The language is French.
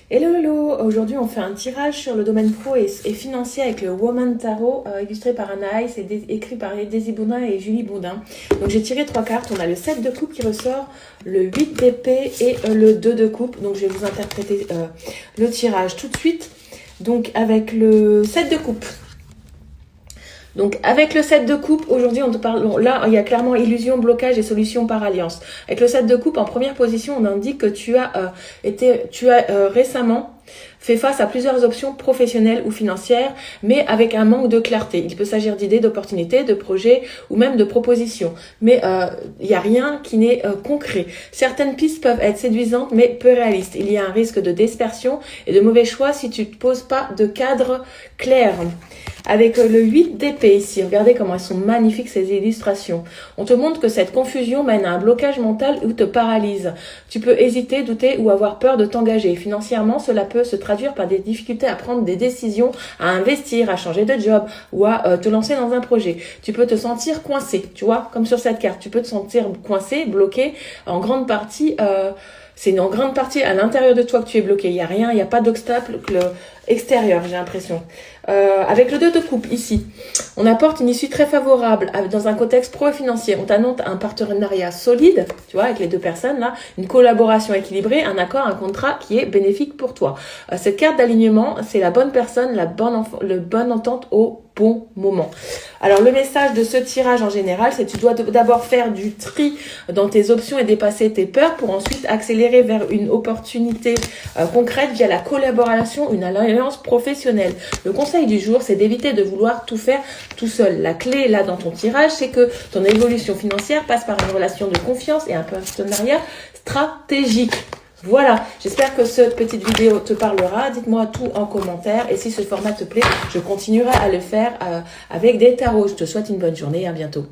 Hello, hello! Aujourd'hui, on fait un tirage sur le domaine pro et financier avec le Woman Tarot, illustré par Anaïs et écrit par Daisy Boudin et Julie Boudin. Donc, j'ai tiré 3 cartes. On a le 7 de coupe qui ressort, le 8 d'épée et le 2 de coupe. Donc, je vais vous interpréter le tirage tout de suite. Donc, avec le 7 de coupe. Donc, avec le 7 de coupe, aujourd'hui, on te parle. Là, il y a clairement illusion, blocage et solution par alliance. Avec le 7 de coupe, en première position, on indique que tu as récemment fait face à plusieurs options professionnelles ou financières, mais avec un manque de clarté. Il peut s'agir d'idées, d'opportunités, de projets ou même de propositions. Mais il n'y a rien qui n'est concret. Certaines pistes peuvent être séduisantes, mais peu réalistes. Il y a un risque de dispersion et de mauvais choix si tu ne te poses pas de cadre clair. Avec le 8 d'épée ici, regardez comment elles sont magnifiques ces illustrations. On te montre que cette confusion mène à un blocage mental ou te paralyse. Tu peux hésiter, douter ou avoir peur de t'engager. Financièrement, cela peut se traduire par des difficultés à prendre des décisions, à investir, à changer de job ou à te lancer dans un projet. Tu peux te sentir coincé, tu vois, comme sur cette carte. Tu peux te sentir coincé, bloqué, en grande partie... c'est en grande partie à l'intérieur de toi que tu es bloqué. Il n'y a rien, il n'y a pas d'obstacle extérieur, j'ai l'impression. Avec le 2 de coupe, ici, on apporte une issue très favorable dans un contexte pro et financier. On t'annonce un partenariat solide, tu vois, avec les deux personnes, là, une collaboration équilibrée, un accord, un contrat qui est bénéfique pour toi. Cette carte d'alignement, c'est la bonne personne, la bonne entente au bon moment. Alors, le message de ce tirage en général, c'est que tu dois d'abord faire du tri dans tes options et dépasser tes peurs pour ensuite accélérer vers une opportunité concrète via la collaboration, une alliance professionnelle. Le conseil du jour, c'est d'éviter de vouloir tout faire tout seul. La clé, là, dans ton tirage, c'est que ton évolution financière passe par une relation de confiance et un partenariat stratégique. Voilà, j'espère que cette petite vidéo te parlera. Dites-moi tout en commentaire. Et si ce format te plaît, je continuerai à le faire avec des tarots. Je te souhaite une bonne journée et à bientôt.